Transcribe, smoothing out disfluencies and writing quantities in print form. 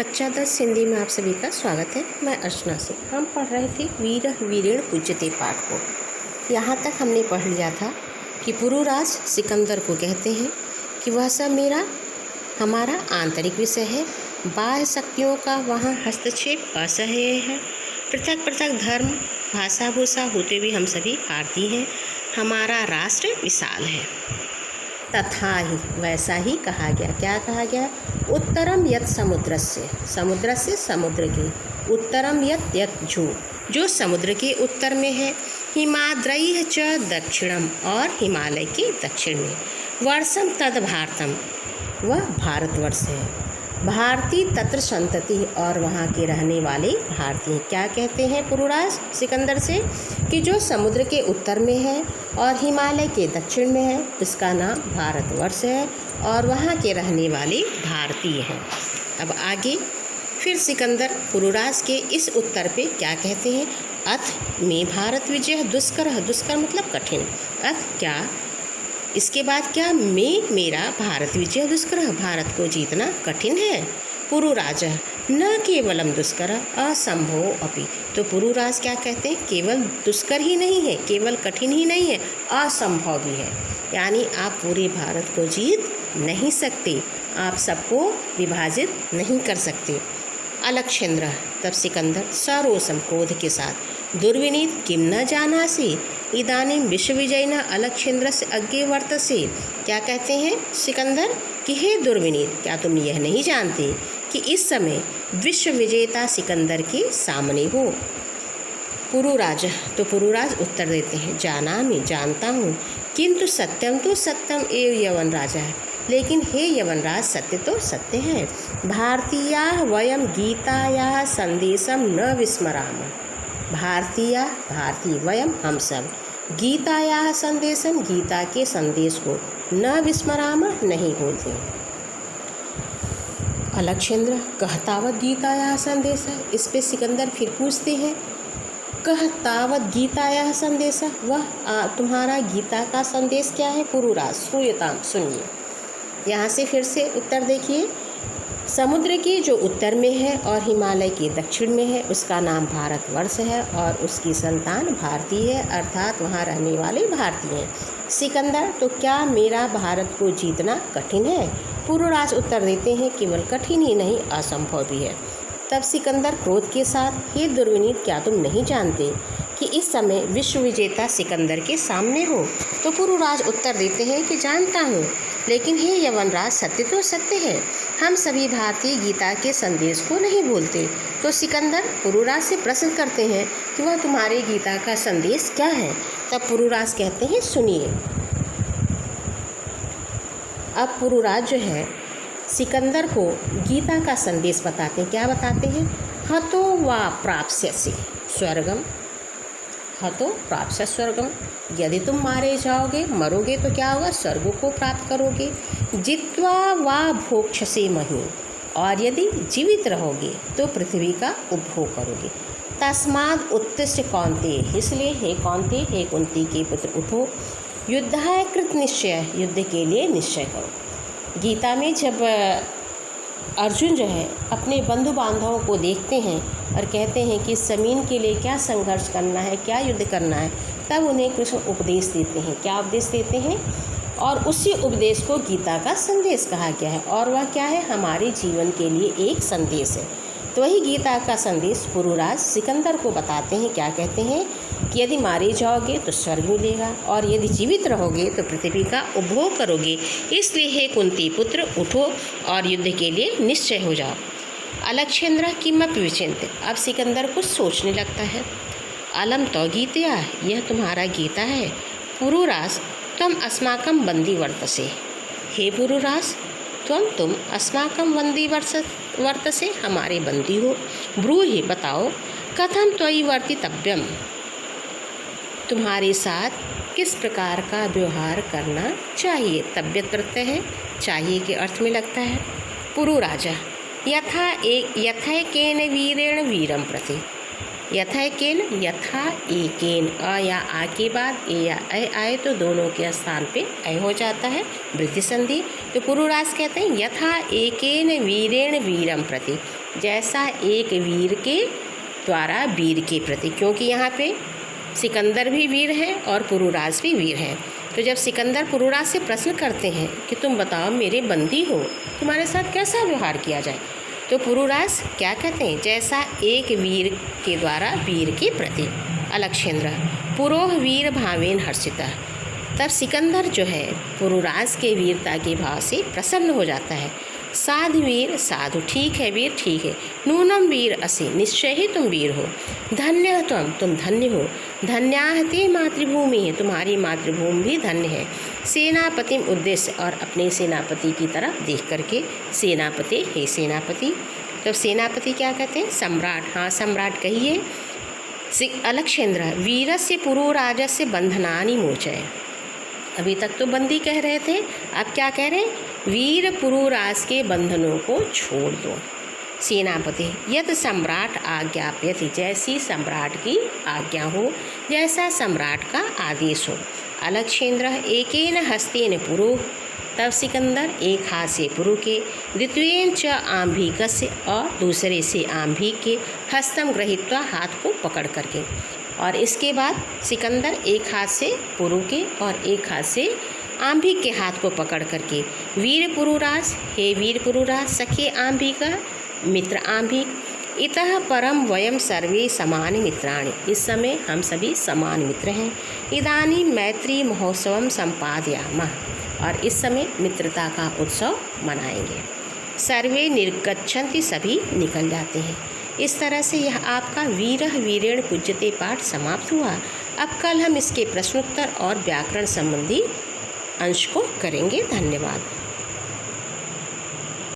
कच्चा दस हिंदी में आप सभी का स्वागत है। मैं अर्चना से। हम पढ़ रहे थे वीर वीरेण पूज्यते पाठ को। यहाँ तक हमने पढ़ लिया था कि पुरुराज सिकंदर को कहते हैं कि वह सब हमारा आंतरिक विषय है। बाह्य शक्तियों का वहाँ हस्तक्षेप असह्य है। पृथक पृथक धर्म भाषा भूषा होते हुए हम सभी भारतीय हैं। हमारा राष्ट्र विशाल है। तथा ही वैसा ही कहा गया। क्या कहा गया? उत्तरम यत् समुद्रस्य, समुद्र से समुद्र के, उत्तरम यत् जो समुद्र के उत्तर में है, हिमाद्रैः च दक्षिणम और हिमालय के दक्षिण में, वर्षम तद भारतम वह भारतवर्ष है, भारती तत्र संतति और वहाँ के रहने वाले भारतीय। क्या कहते हैं पुरुराज सिकंदर से कि जो समुद्र के उत्तर में है और हिमालय के दक्षिण में है, इसका नाम भारतवर्ष है और वहाँ के रहने वाले भारतीय हैं। अब आगे फिर सिकंदर पुरुराज के इस उत्तर पे क्या कहते हैं? अथ में भारत विजय दुष्कर, दुष्कर मतलब कठिन। अथ क्या इसके बाद क्या? में मेरा भारत विजय दुष्कर, भारत को जीतना कठिन है। पुरुराज न केवलम दुष्कर असंभव अपि, तो पुरुराज क्या कहते हैं? केवल दुष्कर ही नहीं है, केवल कठिन ही नहीं है, असंभव भी है। यानी आप पूरे भारत को जीत नहीं सकते, आप सबको विभाजित नहीं कर सकते। अलक्षेंद्र तब सिकंदर सरोसम क्रोध के साथ, दुर्विनीत किम न जानासि इदानीं विश्वविजयिना अलक्षेंद्र से अज्ञे वर्तसे। क्या कहते हैं सिकंदर कि हे दुर्विनीत, क्या तुम यह नहीं जानते कि इस समय विश्व विजेता सिकंदर के सामने हो? पुरुराज तो पुरुराज उत्तर देते हैं, जाना मैं जानता हूँ, किंतु सत्यम तो सत्यम एव यवन राजा है, लेकिन हे यवनराज सत्य तो सत्य है। भारतीया वयम गीताया संदेशम न विस्मराम, भारतीय वयम हम सब, गीताया संदेशम गीता के संदेश को, न विस्मराम नहीं भूलते। अलक्षेंद्र कहतावत गीताया संदेश है। इस पे सिकंदर फिर पूछते हैं, कहतावत गीताया संदेश, वह तुम्हारा गीता का संदेश क्या है? पुरुराज श्रूयताम सुनिए। यहाँ से फिर से उत्तर देखिए। समुद्र के जो उत्तर में है और हिमालय के दक्षिण में है, उसका नाम भारतवर्ष है और उसकी संतान भारतीय है, अर्थात वहाँ रहने वाले भारतीय हैं। सिकंदर तो क्या मेरा भारत को जीतना कठिन है? पुरुराज उत्तर देते हैं, केवल कठिन ही नहीं असंभव भी है। तब सिकंदर क्रोध के साथ, हे दुर्विनीत, क्या तुम नहीं जानते कि इस समय विश्व विजेता सिकंदर के सामने हो? तो पुरुराज उत्तर देते हैं कि जानता हूँ, लेकिन हे यवनराज सत्य तो सत्य है, हम सभी भारतीय गीता के संदेश को नहीं भूलते। तो सिकंदर पुरुराज से प्रश्न करते हैं कि वह तुम्हारे गीता का संदेश क्या है? तब पुरुराज कहते हैं, सुनिए। अब पुरुराज जो है सिकंदर को गीता का संदेश बताते हैं। क्या बताते हैं? हतो वा प्राप्स्यसि स्वर्गम, हतो प्राप्स्य स्वर्गम, यदि तुम मारे जाओगे, मरोगे तो क्या होगा? स्वर्ग को प्राप्त करोगे। जित्वा वा भोक्ष्यसे मही, और यदि जीवित रहोगे तो पृथ्वी का उपभोग करोगे। तस्माद् उत्तिष्ठ कौन्तेय, इसलिए हे कौन्तेय, हे कुंती के पुत्र, उठो। युद्धाय कृत निश्चय, युद्ध के लिए निश्चय करो। गीता में जब अर्जुन जो है अपने बंधु बांधवों को देखते हैं और कहते हैं कि ज़मीन के लिए क्या संघर्ष करना है, क्या युद्ध करना है, तब उन्हें कृष्ण उपदेश देते हैं। क्या उपदेश देते हैं? और उसी उपदेश को गीता का संदेश कहा गया है, और वह क्या है? हमारे जीवन के लिए एक संदेश है। तो वही गीता का संदेश पुरुराज सिकंदर को बताते हैं। क्या कहते हैं कि यदि मारे जाओगे तो स्वर्ग मिलेगा, और यदि जीवित रहोगे तो पृथ्वी का उपभोग करोगे। इसलिए हे कुंती पुत्र, उठो और युद्ध के लिए निश्चय हो जाओ। अलक्षेंद्र किमपि विचिन्त्य, अब सिकंदर कुछ सोचने लगता है। अलम तो गीतया, यह तुम्हारा गीता है। पुरुराज त्वम अस्माकं बंदी वर्तसे, हे पुरुराज तुम अस्माकं बंदी वर्तसे, हमारे बंदी हो। ब्रूहि बताओ, कथम त्वयि वर्तितव्यम, तुम्हारे साथ किस प्रकार का व्यवहार करना चाहिए? तब्यत प्रत्यय है, चाहिए के अर्थ में लगता है। पुरुराजा यथैकेन वीरेण वीरम प्रति, यथैकेन यथा एकेन, अ या आ के बाद ए या ऐ आए तो दोनों के स्थान पे ऐ हो जाता है, वृद्धि संधि। तो पुरुराज कहते हैं यथा एकेन वीरेण वीरम प्रति, जैसा एक वीर के द्वारा वीर के प्रति, क्योंकि यहाँ पे सिकंदर भी वीर है और पुरुराज भी वीर है। तो जब सिकंदर पुरुराज से प्रश्न करते हैं कि तुम बताओ मेरे बंदी हो, तुम्हारे साथ कैसा व्यवहार किया जाए, तो पुरुराज क्या कहते हैं, जैसा एक वीर के द्वारा वीर के प्रति। अलक्षेंद्र पुरोह वीर भावेन हर्षिता, तब सिकंदर जो है पुरुराज के वीरता के भाव से प्रसन्न हो जाता है। साधु वीर साधु, ठीक है वीर ठीक है। नूनम वीर असि, निश्चय ही तुम वीर हो। धन्य तुम धन्य हो। धन्याहते मातृभूमि है, तुम्हारी मातृभूमि भी धन्य है। सेनापति उद्देश्य, और अपने सेनापति की तरफ देख करके सेनापति हे सेनापति। तो सेनापति क्या कहते हैं, सम्राट, हाँ सम्राट कहिए। अलक्षेंद्र वीरस्य पुरुराजस्य बंधनानि मोचय, अभी तक तो बंदी कह रहे थे, अब क्या कह रहे हैं, वीर पुरुराज के बंधनों को छोड़ दो। सेनापति यत सम्राट आज्ञाप्यति, जैसी सम्राट की आज्ञा हो, जैसा सम्राट का आदेश हो। अलक्षेंद्र एकेन हस्तेन पुरु, तब सिकंदर एक हाथ से पुरु के, द्वितीयेन च आंभिकस्य, और दूसरे से आंभिक के, हस्तम गृहीत्वा, हाथ को पकड़ करके। और इसके बाद सिकंदर एक हाथ से पुरु के और एक हाथ से आंभिक के हाथ को पकड़ करके, वीर पुरुराज हे वीर पुरुराज, सखे आंभिका मित्र आंभिक, इतः परम वयम सर्वे समान मित्राणि, इस समय हम सभी समान मित्र हैं। इदानीं मैत्री महोत्सवम संपादयामः, और इस समय मित्रता का उत्सव मनाएंगे। सर्वे निर्गच्छन्ति, सभी निकल जाते हैं। इस तरह से यह आपका वीरः वीरेण पूज्यते पाठ समाप्त हुआ। अब कल हम इसके प्रश्नोत्तर और व्याकरण संबंधी अंश को करेंगे। धन्यवाद।